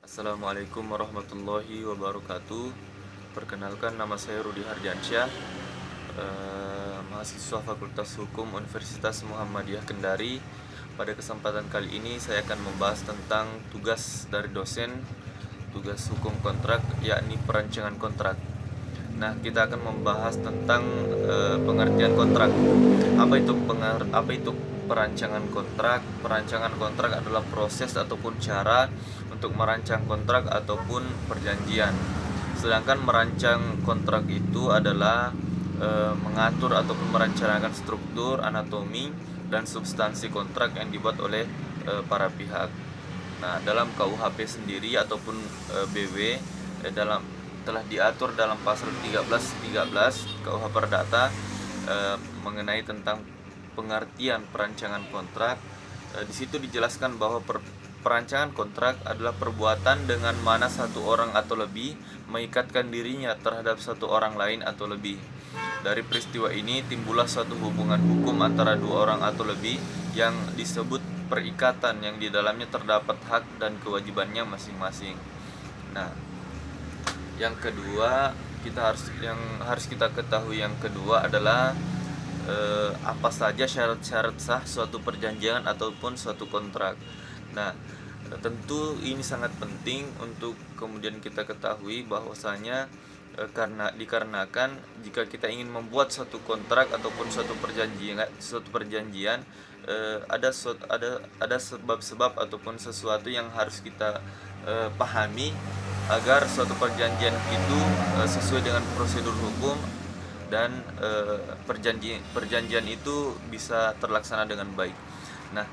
Assalamualaikum warahmatullahi wabarakatuh. Perkenalkan, nama saya Rudi Hardiansyah, mahasiswa Fakultas Hukum Universitas Muhammadiyah Kendari. Pada kesempatan kali ini saya akan membahas tentang tugas dari dosen, tugas hukum kontrak, yakni perancangan kontrak. Nah, kita akan membahas tentang pengertian kontrak. Apa itu perancangan kontrak? Perancangan kontrak adalah proses ataupun cara untuk merancang kontrak ataupun perjanjian. Sedangkan merancang kontrak itu adalah mengatur ataupun merencanakan struktur, anatomi, dan substansi kontrak yang dibuat oleh para pihak. Nah, dalam KUHP sendiri ataupun BW telah diatur dalam pasal 1313 KUH Perdata mengenai tentang pengertian perancangan kontrak. Di situ dijelaskan bahwa perancangan kontrak adalah perbuatan dengan mana satu orang atau lebih mengikatkan dirinya terhadap satu orang lain atau lebih. Dari peristiwa ini timbullah suatu hubungan hukum antara dua orang atau lebih yang disebut perikatan, yang di dalamnya terdapat hak dan kewajibannya masing-masing. Nah, yang kedua yang harus kita ketahui yang kedua adalah apa saja syarat-syarat sah suatu perjanjian ataupun suatu kontrak. Nah, tentu ini sangat penting untuk kemudian kita ketahui bahwasanya dikarenakan jika kita ingin membuat suatu kontrak ataupun suatu perjanjian, ada sebab-sebab ataupun sesuatu yang harus kita pahami agar suatu perjanjian itu sesuai dengan prosedur hukum dan perjanjian itu bisa terlaksana dengan baik. Nah,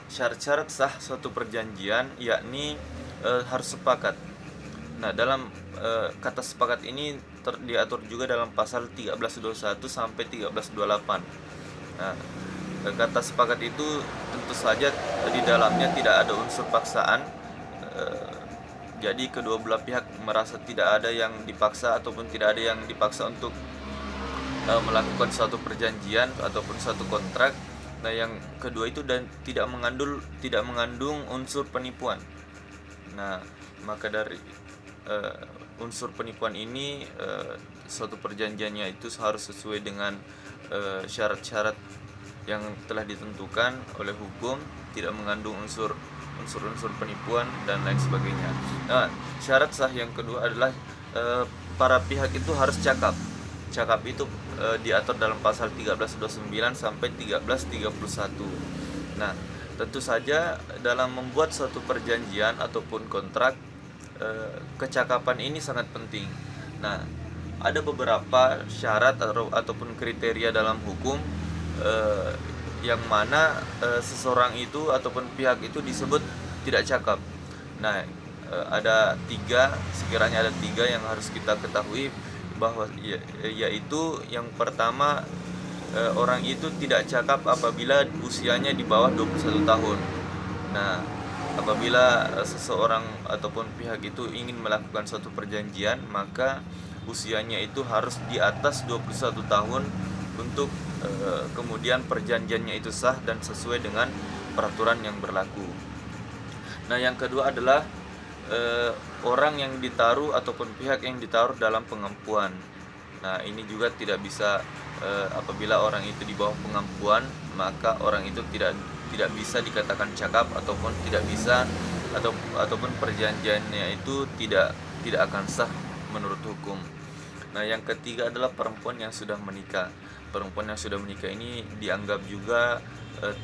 syarat-syarat sah suatu perjanjian yakni harus sepakat. Nah, dalam kata sepakat ini diatur juga dalam pasal 1321 sampai 1328. Nah, kata sepakat itu tentu saja di dalamnya tidak ada unsur paksaan. Jadi kedua belah pihak merasa tidak ada yang dipaksa ataupun tidak ada yang dipaksa untuk melakukan suatu perjanjian ataupun suatu kontrak. Nah, yang kedua itu dan tidak mengandung unsur penipuan. Nah, maka dari unsur penipuan ini suatu perjanjiannya itu harus sesuai dengan syarat-syarat yang telah ditentukan oleh hukum, tidak mengandung unsur-unsur penipuan dan lain sebagainya. Nah, syarat sah yang kedua adalah para pihak itu harus cakap. Cakap itu diatur dalam pasal 1329 sampai 1331. Nah, tentu saja dalam membuat suatu perjanjian ataupun kontrak, kecakapan ini sangat penting. Nah, ada beberapa syarat ataupun kriteria dalam hukum yang mana seseorang itu ataupun pihak itu disebut tidak cakap. Nah, sekiranya ada tiga yang harus kita ketahui, bahwa yaitu yang pertama, orang itu tidak cakap apabila usianya di bawah 21 tahun. Nah, apabila seseorang ataupun pihak itu ingin melakukan suatu perjanjian, maka usianya itu harus di atas 21 tahun untuk kemudian perjanjiannya itu sah dan sesuai dengan peraturan yang berlaku. Nah, yang kedua adalah orang yang ditaruh ataupun pihak yang ditaruh dalam pengampuan. Nah, ini juga tidak bisa apabila orang itu di bawah pengampuan, maka orang itu tidak bisa dikatakan cakap ataupun tidak bisa ataupun perjanjiannya itu tidak akan sah menurut hukum. Nah, yang ketiga adalah perempuan yang sudah menikah. Perempuan yang sudah menikah ini dianggap juga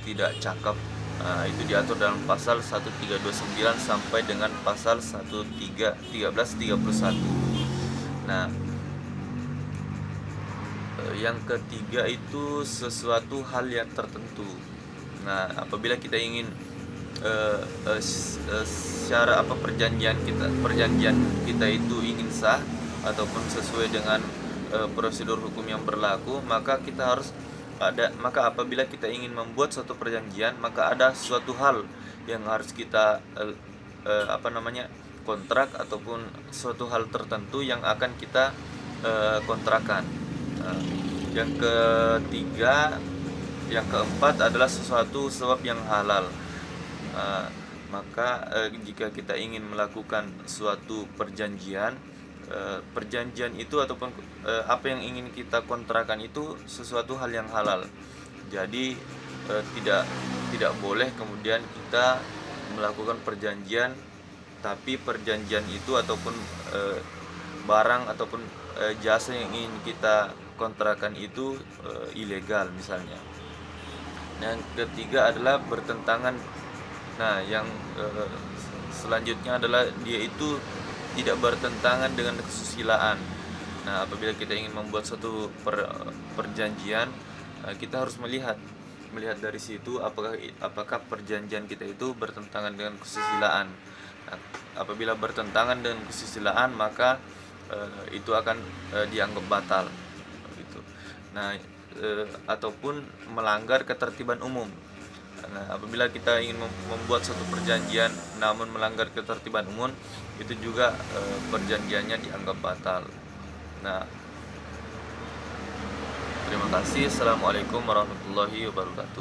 tidak cakap. Nah, itu diatur dalam pasal 1329 sampai dengan pasal 1331. Nah, yang ketiga itu sesuatu hal yang tertentu. Nah, apabila kita ingin perjanjian kita itu ingin sah ataupun sesuai dengan prosedur hukum yang berlaku, maka apabila kita ingin membuat suatu perjanjian, maka ada suatu hal yang harus kita kontrak ataupun suatu hal tertentu yang akan kita kontrakan. Yang keempat adalah sesuatu sebab yang halal. Maka jika kita ingin melakukan suatu perjanjian, perjanjian itu ataupun apa yang ingin kita kontrakan itu sesuatu hal yang halal. Jadi tidak boleh kemudian kita melakukan perjanjian, tapi perjanjian itu ataupun barang ataupun jasa yang ingin kita kontrakan itu ilegal misalnya. Yang ketiga adalah bertentangan. Nah, yang selanjutnya adalah dia itu tidak bertentangan dengan kesusilaan. Nah, apabila kita ingin membuat suatu perjanjian, kita harus melihat dari situ apakah perjanjian kita itu bertentangan dengan kesusilaan. Nah, apabila bertentangan dengan kesusilaan, maka itu akan dianggap batal gitu. Nah, ataupun melanggar ketertiban umum. Nah, apabila kita ingin membuat suatu perjanjian namun melanggar ketertiban umum, itu juga perjanjiannya dianggap batal. Nah, terima kasih. Assalamualaikum warahmatullahi wabarakatuh.